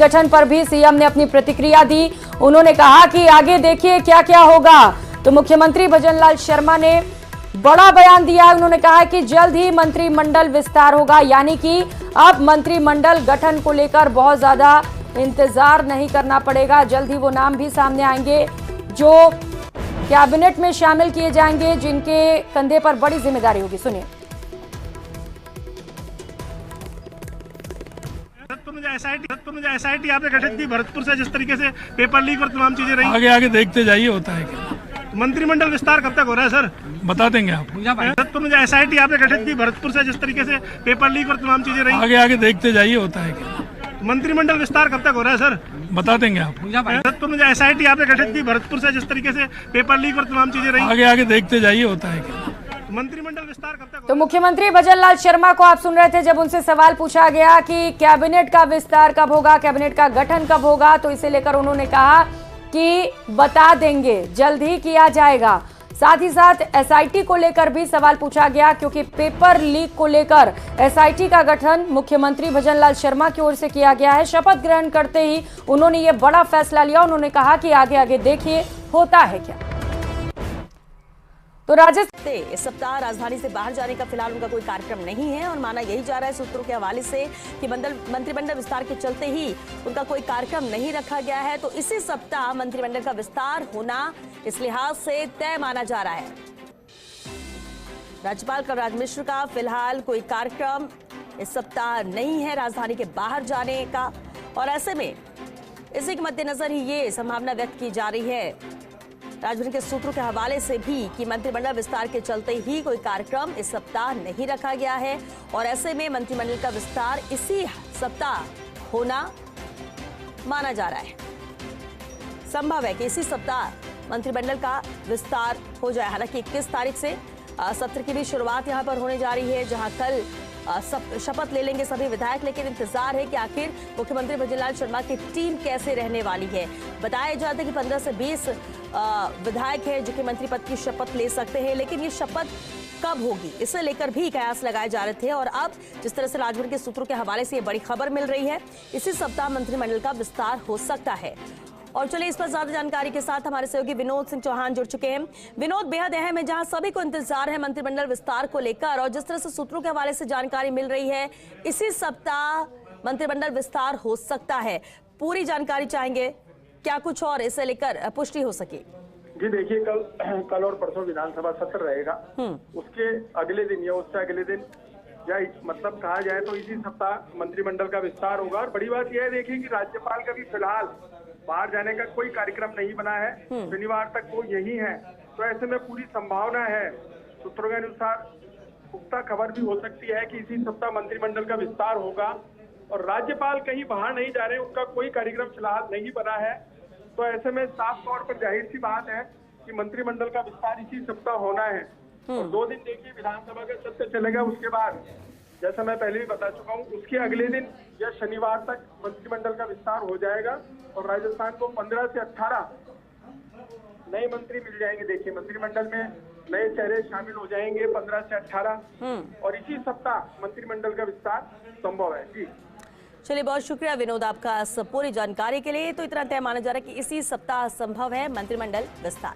गठन पर भी सीएम ने अपनी प्रतिक्रिया दी। उन्होंने कहा कि आगे देखिए क्या क्या होगा। तो मुख्यमंत्री भजनलाल शर्मा ने बड़ा बयान दिया है। उन्होंने कहा कि जल्द ही मंत्रिमंडल विस्तार होगा, यानी कि अब मंत्रिमंडल गठन को लेकर बहुत ज्यादा इंतजार नहीं करना पड़ेगा। जल्द ही वो नाम भी सामने आएंगे जो कैबिनेट में शामिल किए जाएंगे, जिनके कंधे पर बड़ी जिम्मेदारी होगी। सुनिए। एसआईटी आपने गठित की भरतपुर से, जिस तरीके से पेपर लीक और तमाम चीजें रही, आगे आगे देखते जाइए होता है क्या। मंत्रिमंडल विस्तार कब तक हो रहा है सर? बता देंगे आप। एसआईटी आपने गठित की भरतपुर से, जिस तरीके से पेपर लीक और तमाम चीजें रही, आगे आगे देखते जाइए होता है क्या। मंत्रिमंडल विस्तार कब तक हो रहा है सर? बता देंगे आप। एसआईटी आपने गठित की भरतपुर से, जिस तरीके से पेपर लीक और तमाम चीजें रही, आगे आगे देखते जाइए होता है क्या। मंत्रिमंडल विस्तार कब तक? तो मुख्यमंत्री भजनलाल शर्मा को आप सुन रहे थे, जब उनसे सवाल पूछा गया कि कैबिनेट का विस्तार कब होगा, कैबिनेट का गठन कब होगा, तो इसे लेकर उन्होंने कहा कि बता देंगे, जल्द ही किया जाएगा। साथ ही साथ एसआईटी को लेकर भी सवाल पूछा गया, क्योंकि पेपर लीक को लेकर एसआईटी का गठन मुख्यमंत्री भजनलाल शर्मा की ओर से किया गया है। शपथ ग्रहण करते ही उन्होंने ये बड़ा फैसला लिया। उन्होंने कहा कि आगे आगे देखिए होता है क्या। तो राजस्थान इस सप्ताह राजधानी से बाहर जाने का फिलहाल उनका कोई कार्यक्रम नहीं है और माना यही जा रहा है सूत्रों के हवाले से कि मंत्रिमंडल विस्तार के चलते ही उनका कोई कार्यक्रम नहीं रखा गया है। तो इसी सप्ताह मंत्रिमंडल का विस्तार होना इस लिहाज से तय माना जा रहा है। राज्यपाल कलराज मिश्र का फिलहाल कोई कार्यक्रम इस सप्ताह नहीं है राजधानी के बाहर जाने का, और ऐसे में इसी के मद्देनजर ही ये संभावना व्यक्त की जा रही है राजभवन के सूत्रों के हवाले से भी कि मंत्रिमंडल विस्तार के चलते ही कोई कार्यक्रम इस सप्ताह नहीं रखा गया है, और ऐसे में मंत्रिमंडल का विस्तार इसी सप्ताह होना माना जा रहा है। संभव है कि इसी सप्ताह मंत्रिमंडल का विस्तार हो जाए। हालांकि 21 तारीख से सत्र की भी शुरुआत यहां पर होने जा रही है, जहां कल शपथ ले लेंगे सभी विधायक, लेकिन इंतजार है कि आखिर मुख्यमंत्री भजनलाल शर्मा की टीम कैसे रहने वाली है। बताया जाता है कि 15 से 20 विधायक हैं जो कि मंत्री पद की शपथ ले सकते हैं, लेकिन ये शपथ कब होगी इसे लेकर भी कयास लगाए जा रहे थे। और अब जिस तरह से राजभवन के सूत्रों के हवाले से ये बड़ी खबर मिल रही है, इसी सप्ताह मंत्रिमंडल का विस्तार हो सकता है। और चलिए इस पर ज्यादा जानकारी के साथ हमारे सहयोगी विनोद सिंह चौहान जुड़ चुके हैं। विनोद, बेहद अहम है, जहां सभी को इंतजार है मंत्रिमंडल विस्तार को लेकर, और जिस तरह से सूत्रों के हवाले से जानकारी मिल रही है, इसी सप्ताह मंत्रिमंडल विस्तार हो सकता है। पूरी जानकारी चाहेंगे, क्या कुछ और इसे लेकर पुष्टि हो सके? जी देखिए, कल और परसों विधानसभा सत्र रहेगा। उसके अगले दिन या उससे अगले दिन, या मतलब कहा जाए तो इसी सप्ताह मंत्रिमंडल का विस्तार होगा। और बड़ी बात यह है देखिए कि राज्यपाल का भी फिलहाल बाहर जाने का कोई कार्यक्रम नहीं बना है। शनिवार तक वो यही है, तो ऐसे में पूरी संभावना है, सूत्रों के अनुसार पुख्ता खबर भी हो सकती है कि इसी सप्ताह मंत्रिमंडल का विस्तार होगा। और राज्यपाल कहीं बाहर नहीं जा रहे, उनका कोई कार्यक्रम फिलहाल नहीं बना है। तो ऐसे में साफ तौर पर जाहिर सी बात है कि मंत्रिमंडल का विस्तार इसी सप्ताह होना है। और 2 दिन देखिए विधानसभा का सत्र चलेगा, उसके बाद जैसा मैं पहले भी बता चुका हूँ, उसके अगले दिन या शनिवार तक मंत्रिमंडल का विस्तार हो जाएगा और राजस्थान को 15 से 18 नए मंत्री मिल जाएंगे। देखिए मंत्रिमंडल में नए चेहरे शामिल हो जाएंगे 15 से 18, और इसी सप्ताह मंत्रिमंडल का विस्तार संभव है। जी चलिए, बहुत शुक्रिया विनोद आपका इस पूरी जानकारी के लिए। तो इतना तय माना जा रहा है कि इसी सप्ताह संभव है मंत्रिमंडल विस्तार।